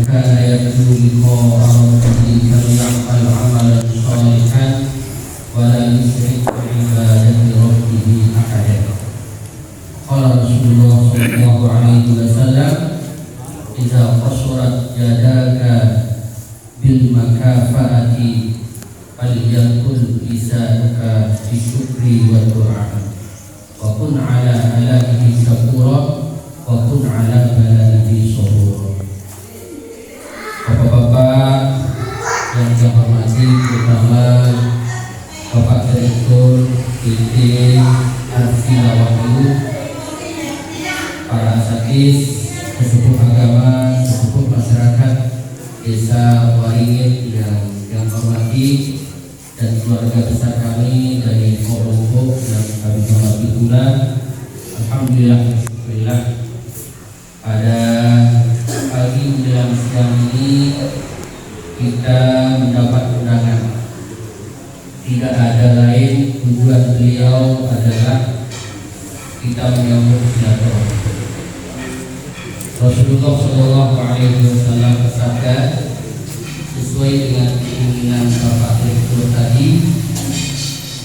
كان يرجو لقاء ربه فليعمل عملا صالحا ولا يشرك بعبادة ربه أحدا. قال رسول الله صلى الله عليه وسلم: إذا قصرت يداك بالمكافأة فليكن لسانك بالشكر والدعاء وكن على آلائه شكورا وكن على بلائه صبورا. Bapak-bapak yang saya hormati, terutama Bapak Direktur PT Arsila Wahyu, para asatidz, sesepuh agama, sesepuh masyarakat Desa Waringin yang hormati, dan keluarga besar kami dari Kolombo yang kami hormati pula. Alhamdulillah, pada pagi menjelang siang ini kita mendapat undangan. Tidak ada lain, tujuan beliau adalah kita menyambut silaturahmi. Rasulullah Shallallahu Alaihi Wasallam bersabda, sesuai dengan keinginan Bapak Direktur tadi,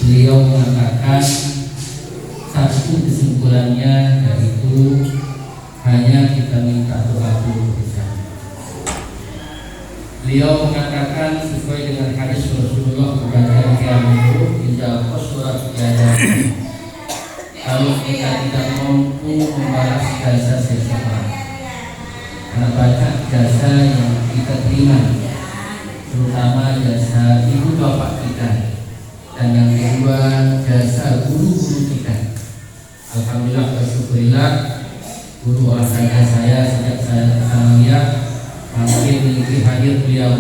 beliau mengatakan satu kesimpulannya, yaitu hanya kita minta doa dulu bersama. Beliau mengatakan sesuai dengan hadis Rasulullah kepada kiamat tidak surat tiada. Kalau kita tidak mampu membalas jasa seseorang, karena banyak jasa yang kita terima, terutama jasa ibu bapak kita, dan yang kedua jasa guru-guru kita. Alhamdulillah, bersyukurillah, guru olahraga saya sejak saya Sanawiyah masih memiliki hadir beliau,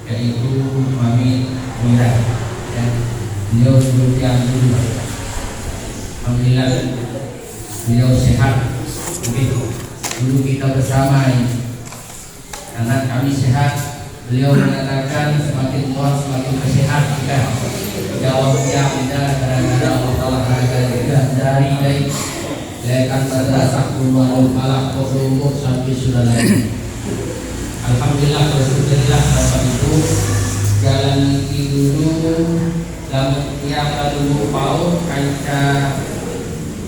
yaitu Mami Mira. Beliau dulu yang dulu, alhamdulillah beliau sehat. Dulu kita bersama ini, karena kami sehat. Beliau mengatakan semakin tua semakin bersehat kita. Jawabnya tidak, karena Allah Taala kita dari lekan madrasah Qur'anul Falaq Kolombo sampai sudah lagi. Alhamdulillah, bersyukurlah Bapak Ibu. Jalan ini dulu lamun yang lalu paut kaca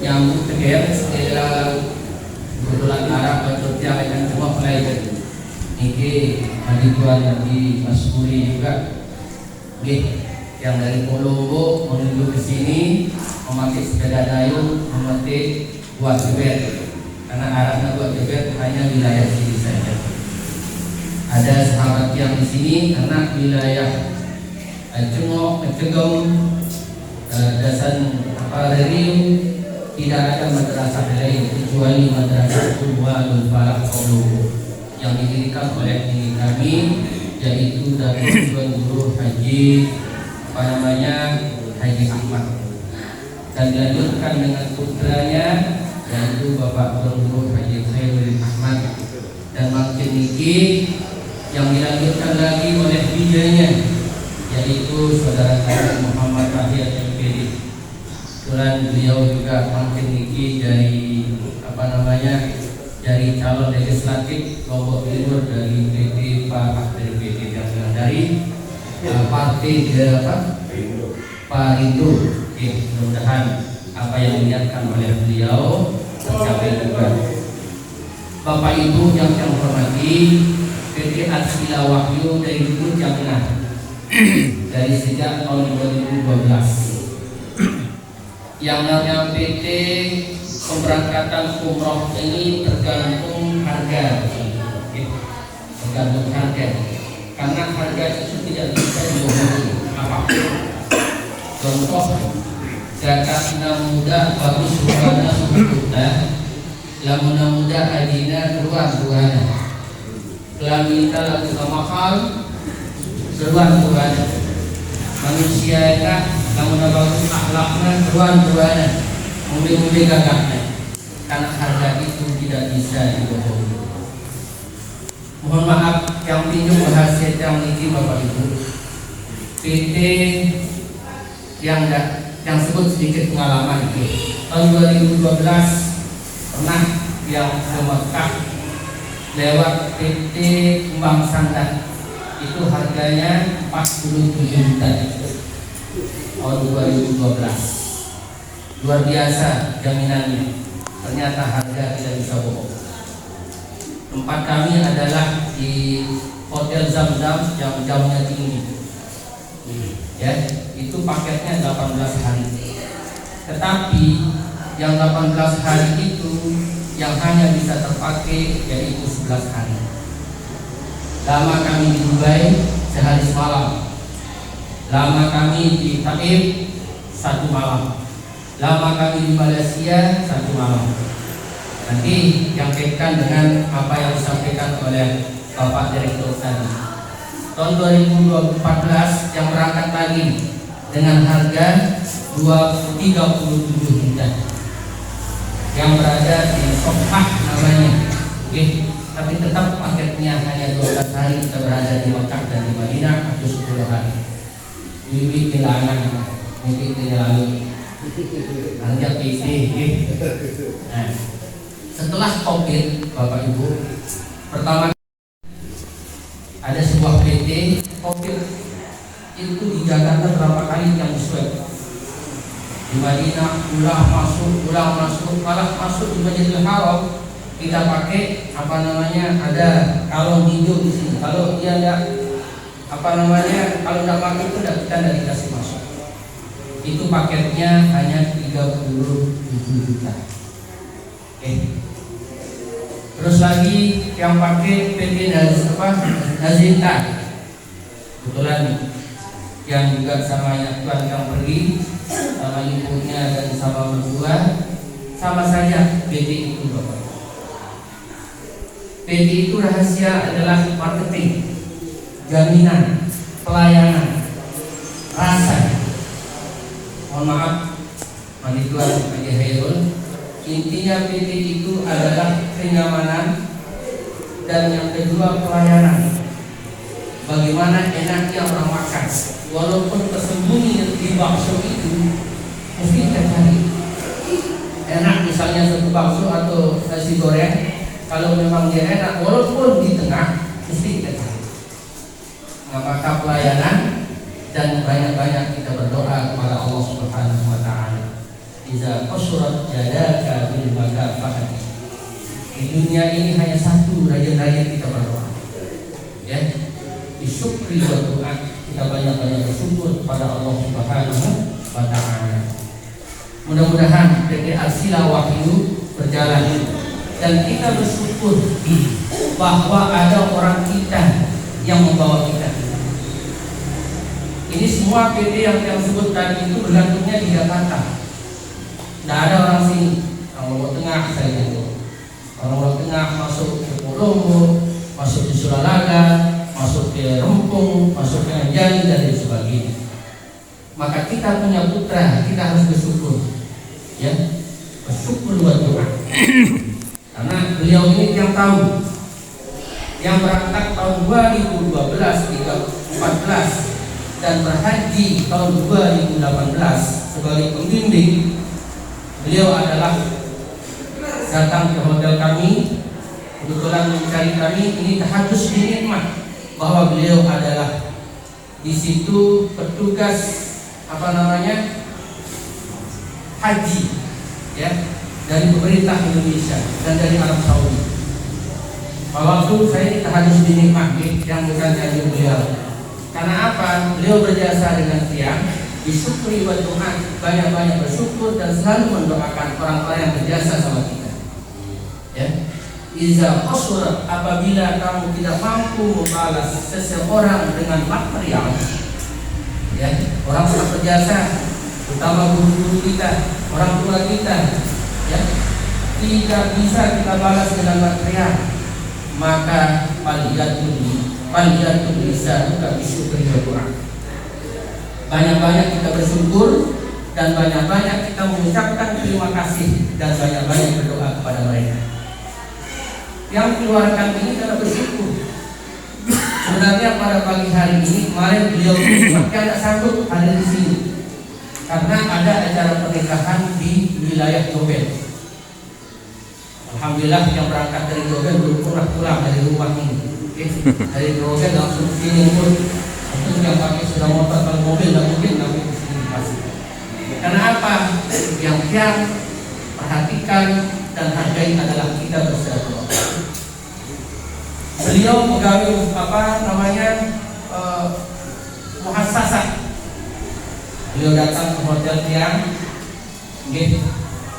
nyambut teger setelah kebetulan Arab atau tiang yang cuma pelajar. Ini hadituan di Mas Puri juga. Yang dari Kolombo menuju ke sini memakai sepeda dayung, memetik buat jebet, karena arahnya buat jebet hanya wilayah sini saja. Ada sahabat yang di sini karena wilayah Cengok, Cegong, Dasan Reriu tidak ada madrasah lain kecuali madrasah Qur'anul Falaq Kolombo yang didirikan oleh diri kami, yaitu dari Tuan Guru Haji Haji Ahmad, dan dilanjutkan dengan putranya yaitu Bapak Tuan Guru Haji Khairul Ahmad, dan makin niki yang dilanjutkan lagi oleh bidanya yaitu saudara saya Muhammad Tahir MPD. Kebetulan beliau juga makin niki dari dari calon legislatif Lombok Timur dari PT Pak PT yang dari partai Parindo. Mudah-mudahan apa yang diniatkan oleh beliau tercapai juga. Bapak Ibu yang saya hormati, PT Arsila Wahyu dari dulu Jamnah dari sejak tahun 2012. Yang namanya PT pemberangkatan umroh ini tergantung harga, karena harga itu tidak bisa dibohongi apapun. Contoh, zakat muda bagus ruana sudah, lamun muda adina ruana, lamita lagu mahal ruana, manusia itu lamun bagus akhlaknya ruana, mungkin gagahnya, karena harga itu tidak bisa dibohongi. Mohon maaf yang pinjam berhasil yang ini Bapak Ibu. PT yang sebut sedikit pengalaman itu tahun 2012 pernah yang ke Mekah lewat PT Kembang Sandan itu harganya 47 juta tahun 2012. Luar biasa jaminannya, ternyata harga tidak bisa bohong. Tempat kami adalah di Hotel Zam-Zam yang jamnya tinggi, ya, itu paketnya 18 hari. Tetapi yang 18 hari itu yang hanya bisa terpakai yaitu 11 hari. Lama kami di Dubai sehari semalam, lama kami di Taif 1 malam, lama kami di Malaysia 1 malam. Nanti yang kaitkan dengan apa yang disampaikan oleh Bapak Direktur tadi. Tahun 2014 yang berangkat lagi dengan harga 37 juta yang berada di Sofah namanya. Oke, tapi tetap paketnya hanya 12 hari kita berada di Mekah dan di Madinah atau 10 hari. Ini kehilangan, ini kehilangan. Hanya PC. Nah, setelah COVID, Bapak Ibu, pertama ada sebuah PT COVID itu di Jakarta berapa kali yang swab. Di Madinah ulang masuk, malah masuk di Masjidil Haram kita pakai ada kalung hijau di sini. Kalau dia ada kalau tidak pakai itu kita tidak dikasih masuk. Itu paketnya hanya 37 juta. Oke. Terus lagi yang pakai PT Nazinta, kebetulan yang juga sama tuan yang pergi sama ibunya dan sama berdua sama saja PT itu, Bapak. PT itu rahasia adalah marketing, jaminan, pelayanan, rasa. Mohon maaf, Tuan Haji Hairul. Intinya PT itu adalah kenyamanan dan yang kedua pelayanan. Bagaimana enaknya orang makan, walaupun tersembunyi di bakso itu mesti kita cari. Enak misalnya satu bakso atau nasi goreng, kalau memang dia enak, walaupun di tengah mesti kita cari. Nah, maka pelayanan dan banyak-banyak kita berdoa kepada Allah Subhanahu wa taala. Iza qasurat jadaka bil makafah. Di dunia ini hanya satu, rajin-rajin kita berdoa. Ya. Disyukri wa doa, kita banyak-banyak bersyukur kepada Allah Subhanahu wa taala. Mudah-mudahan PT Al-Sila Wahyu berjalan dan kita bersyukur bahwa ada orang kita yang membawa kita. Ini semua PT yang sebut tadi itu bergantungnya di Jakarta. Tidak ada orang sini. Orang Lombok Tengah saya itu. Orang Lombok Tengah masuk ke Kolombo, masuk ke Sulalaga, masuk ke Rempung, masuk ke Anjali dan lain sebagainya. Maka kita punya putra, kita harus bersyukur, ya, bersyukur buat doa. Karena beliau ini yang tahu, yang berangkat tahun 2012, 2014 dan berhaji tahun 2018 sebagai pembimbing. Beliau adalah datang ke hotel kami, kebetulan mencari kami. Ini tahadus nikmat bahwa beliau adalah di situ petugas haji, ya, dari pemerintah Indonesia dan dari Arab Saudi. Waktu saya ini tahadus nikmat yang bukan hanya beliau. Karena apa? Beliau berjasa dengan tiang. Disyukuri wa doa, banyak-banyak bersyukur dan selalu mendoakan orang-orang yang berjasa sama kita. Ya, iza qasura, apabila kamu tidak mampu membalas seseorang dengan material, ya, orang yang berjasa, terutama guru-guru kita, orang tua kita, ya, tidak bisa kita balas dengan material, maka paliatul bisa bukan disyukuri wa doa. Banyak-banyak kita bersyukur dan banyak-banyak kita mengucapkan terima kasih dan banyak-banyak berdoa kepada mereka. Yang keluarkan ini karena bersyukur. Sebenarnya pada pagi hari ini kemarin beliau tidak sanggup hadir di sini karena ada acara pernikahan di wilayah Jobel. Alhamdulillah yang berangkat dari Grogen belum pernah pulang dari rumah ini. Dari Grogen langsung sini pun, untuk yang pakai sudah motor atau mobil nggak mungkin sampai ke sini pasti. Karena apa? Yang perhatikan dan hargai adalah kita bersilaturahmi. Beliau pegawai muhassasah. Beliau datang ke hotel Tiang.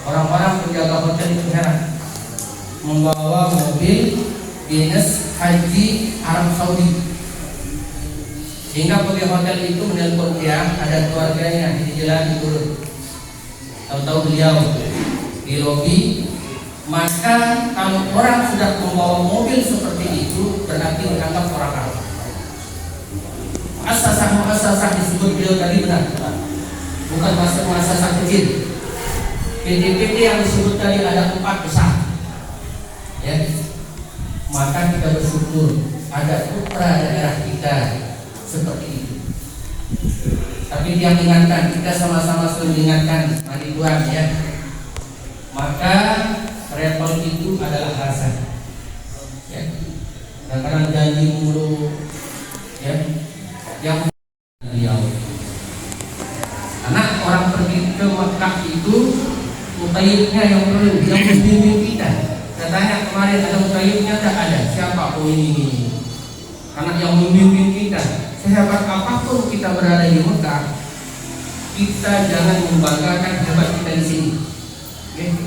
Orang-orang penjaga hotel itu heran, membawa mobil dinas haji Arab Saudi. Sehingga pegawai hotel itu menelpon Tiang, ada keluarganya di jalan turun. Tahu-tahu beliau di lobi. Maka kalau orang sudah membawa mobil seperti itu berarti dianggap orang Arab. Muassasah disebut beliau tadi benar, bukan muassasah kecil. PT-PT yang disebut tadi ada 4 besar. Ya, maka kita bersyukur ada putra daerah kita seperti itu. Tapi dia ingatkan, kita sama-sama selalu ingatkan, mari Tuhan ya. Maka travel itu adalah rasa. Ya. Kadang-kadang janji mulu, ya. Yang beliau. Karena orang pergi ke Mekah itu mutayyibnya yang perlu, yang membimbing kita. Saya tanya kemarin ada mutayyibnya tak ada. Siapa? Oh ini. Karena yang membimbing kita. Sehebat apapun kita berada di Mekah, kita jangan membanggakan hebat kita di sini. Okay?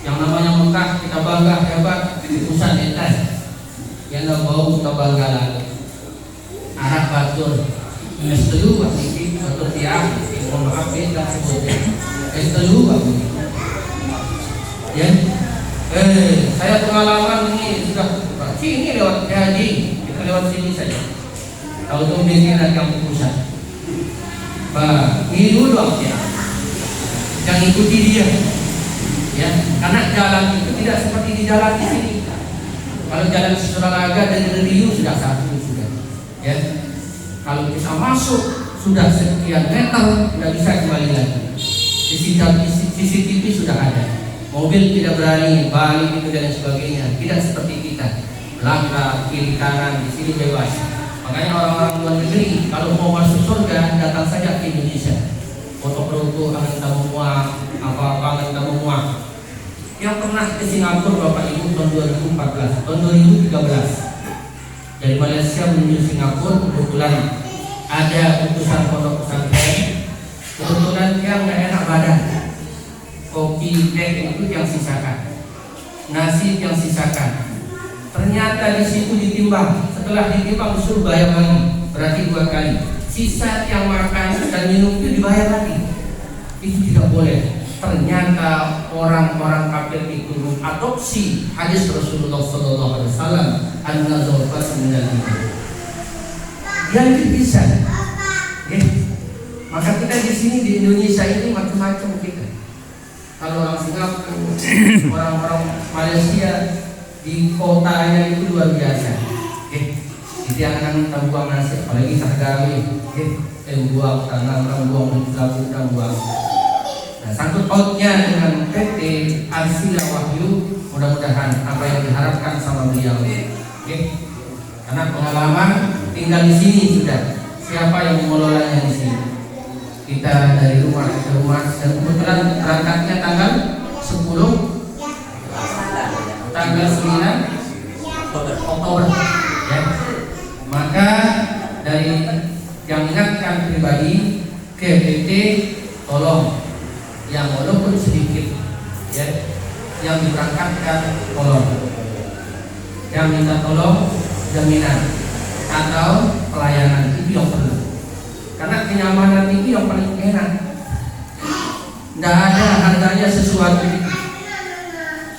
Yang namanya Mekah kita bangga hebat di pusat etas. Yang nggak bau kita bangga lagi. Arab batur, setuju ini batur tiang. Mohon maaf kita sebutnya. Setuju ini. Ya. Saya pengalaman ini sudah. Sini lewat haji, kita lewat sini saja. Tahu tuh bikin yang pusat. Ini dulu ya. Jangan ikuti dia. Ya, karena jalan itu tidak seperti di jalan di sini. Kalau jalan Suralaga dari Riu sudah satu sudah. Ya, kalau kita masuk sudah sekian meter tidak bisa kembali lagi. CCTV sudah ada. Mobil tidak berani balik itu dan sebagainya. Tidak seperti kita. Langkah kiri kanan di sini bebas. Makanya orang-orang luar negeri kalau mau masuk surga datang saja ke Indonesia. Foto-foto akan kita muak, apa-apa akan kita muak. Yang pernah ke Singapura Bapak Ibu tahun 2014, tahun 2013 dari Malaysia menuju Singapura, kebetulan ada utusan pondok pesantren. Kebetulan dia nggak enak badan, kopi teh itu yang sisakan, nasi yang sisakan. Ternyata di situ ditimbang, setelah ditimbang disuruh bayar lagi, berarti 2 kali. Sisa yang makan dan minum itu dibayar lagi. Itu tidak boleh. Ternyata orang-orang kafir itu mengadopsi hadis Rasulullah SAW, an-nazafat minal iman. Dia itu bisa. Ya. Maka kita di sini di Indonesia ini macam-macam kita. Kalau orang Singapura, orang-orang Malaysia di kotanya itu luar biasa. Jadi anak-anak kita buang nasi, apalagi sargawi, buang tanah, buang labu, buang. Nah, sangkut pautnya dengan PT Arsila Wahyu, mudah-mudahan apa yang diharapkan sama beliau. Karena pengalaman tinggal di sini sudah. Siapa yang mengelolanya di sini? Kita dari rumah ke rumah dan kebetulan berangkatnya tanggal 10 tanggal 9 Oktober ya. Maka dari yang ingatkan pribadi ke PT, tolong yang walaupun sedikit ya, yang diberangkatkan tolong, yang minta tolong jaminan atau pelayanan itu yang perlu, karena kenyamanan itu yang paling enak. Tidak ada harganya sesuatu itu.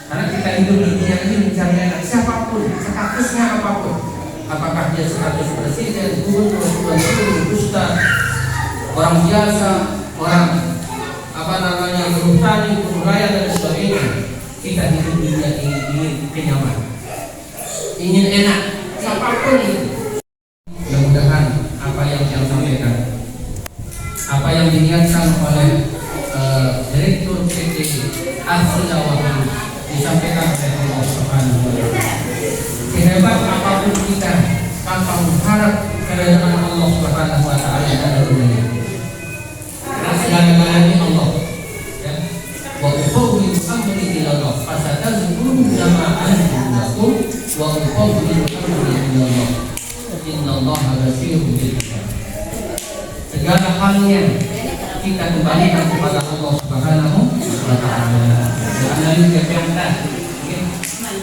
Karena kita hidup di dunia ini mencari enak, siapapun, statusnya apapun, apakah dia status presiden, gubernur, ustaz, orang biasa, orang berhutani, beruraya dan sebagainya. Kita hidup di dunia ini ingin kenyamanan, ingin enak, siapapun itu. Mudah-mudahan apa yang saya sampaikan, apa yang diniatkan oleh Direktur PT Arsila Wahyu disampaikan oleh Taala yang ada di dunia. Karena segala-galanya Allah. Ya. Wa ufawwidu amri ila Allah. Fasatadhkuruna ma antum lakum wa ufawwidu amri ila Allah. Innallaha basirun bil ibad. Segala halnya kita kembalikan kepada Allah Subhanahu wa Ta'ala. Analisis yang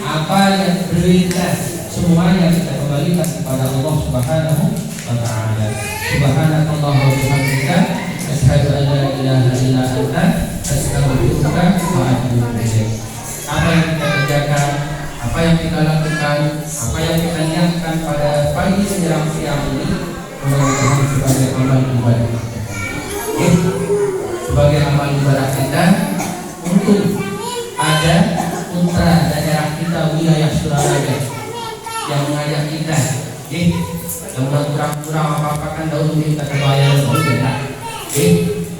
apa yang berita semuanya kita kembalikan kepada Allah Subhanahu wa Ta'ala. Subhanakallah wa bihamdika asyhadu an la ilaha illa anta astaghfiruka wa atubu ilaik. Apa yang kita kerjakan, apa yang kita lakukan, apa yang kita niatkan pada pagi menjelang siang ini mudah-mudahan sebagai amal ibadah. Sebagai amal ibadah kita untuk ada putra daerah kita wilayah Surabaya yang mengajak kita, yang kurang-kurang apa-apa kan dahulu kita bayar dulu kita,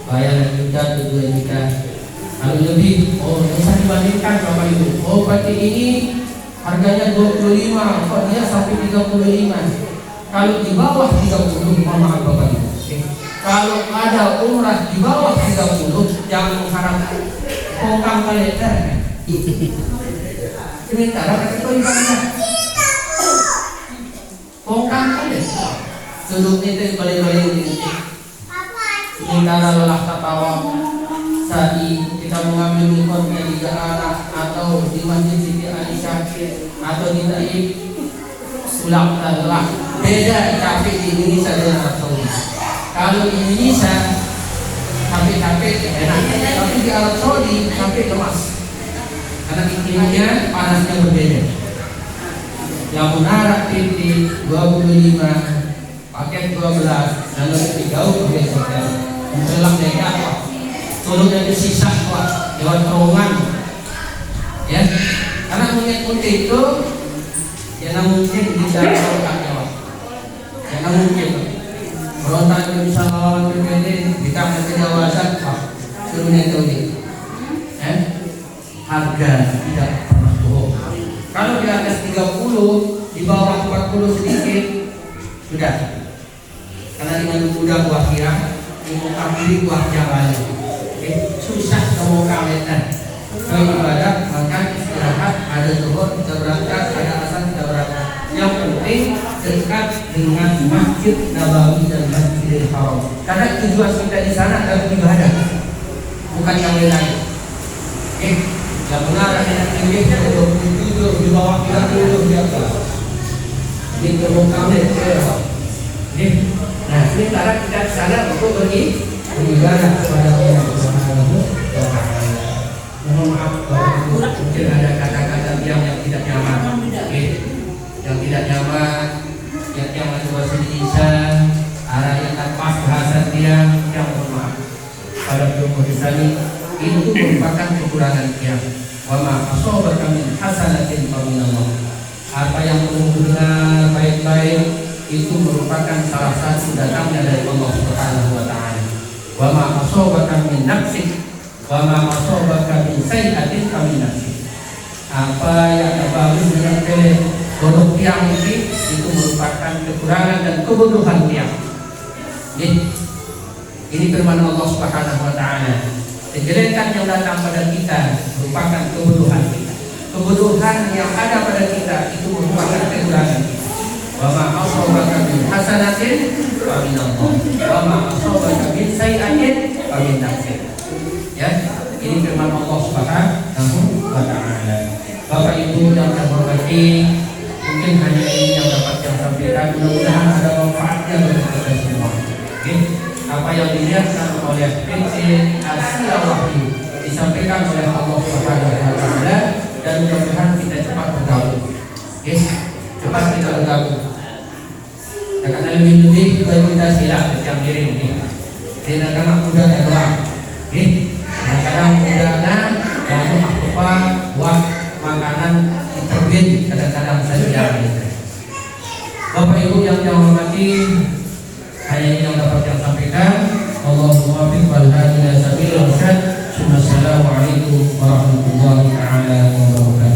bayaran juta, 2 juta, lalu lebih, bisa dibandingkan Bapak Ibu, berarti ini harganya 25, kok dia sampai 35. Kalau di bawah 30, maaf Bapak Ibu. Kalau ada umrah di bawah 30, jangan mengharapkan kokang kalender. Sementara kata ibadah kokang kalender. Duduk itu balik-balik ini. Sementara lelah ketawa saat kita mengambil mikotnya di Jakarta atau di Masjid Siti Aisyah atau di Taif, ulang lelah. Beda capek di Indonesia dengan Arab Saudi. Kalau di Indonesia capek-capek enak, tapi di Arab Saudi capek lemas. Karena iklimnya panasnya berbeda. Yang menarak titik 25, paket 12, dan lebih jauh besoknya. Menjelang dari apa? Turunnya di sisa kuat lewat terowongan. Ya, karena monyet-monyet itu yang mungkin bisa merontaknya, yang mungkin merontaknya bisa lawan PPD, ditambah kejawasan, turunnya itu harga tidak pernah bohong. Kalau di atas 30, di bawah 40 sedikit, sudah. Karena dengan mudah buah kirang, mau ambil buah jalan, susah kamu kawetan. Kalau ibadah, maka istirahat, ada zuhur kita berangkat, ada asar kita berangkat. Yang penting dekat dengan Masjid Nabawi dan Masjidil Haram. Karena tujuan kita di sana adalah ibadah, bukan yang lain. Yang benar adalah tingginya 27 di bawah 30 di atas. Ini kemukaman nah, sementara kita di sana untuk beribadah kepada Allah Subhanahu wa Ta'ala. Mohon maaf kalau mungkin ada kata-kata yang tidak nyaman, yang tidak nyaman, yang masih bahasa Indonesia, arah yang tak pas bahasa dia, yang mohon maaf. Pada ilmu Islami itu merupakan kekurangan dia. Wa ma asobaka min hasanatin fa min Allah. Apa yang benar baik-baik itu merupakan salah satu datangnya dari Allah Subhanahu wa Ta'ala. Wa ma asobaka min nafsik wa ma asobaka min sayyi'atin fa min nafsik. Apa yang terbaru dengan bodoh tiang ini itu merupakan kekurangan dan kebodohan tiang. Ini firman Allah Subhanahu wa Ta'ala. Kejelekan yang datang pada kita merupakan kebodohan kita. Kebodohan yang ada pada kita itu merupakan kekurangan kita. Wa ma asabaka min hasanatin fa min Allah. Wa ma asabaka min sayyi'atin fa min nafsik. Ya, ini firman Allah Subhanahu wa Ta'ala. Bapak Ibu yang saya hormati, mungkin hanya ini yang dapat saya sampaikan. Mudah-mudahan ada manfaatnya bagi kita semua. Apa yang dilihatkan oleh PC Asia Wahyu disampaikan oleh Allah Subhanahu wa Ta'ala, dan mudah-mudahan kita cepat bergabung. Cepat kita bergabung. Karena lebih kita silap yang diri ini. Tidak akan mudah yang doang. Kadang mudahnya yang apa buat makanan terbit kadang-kadang saja. Bapak Ibu yang saya hormati, hanya ini yang dapat saya sampaikan. Allahumma muwaffiq wal hadi ila sabilir rasyad. Assalamualaikum warahmatullahi wabarakatuh.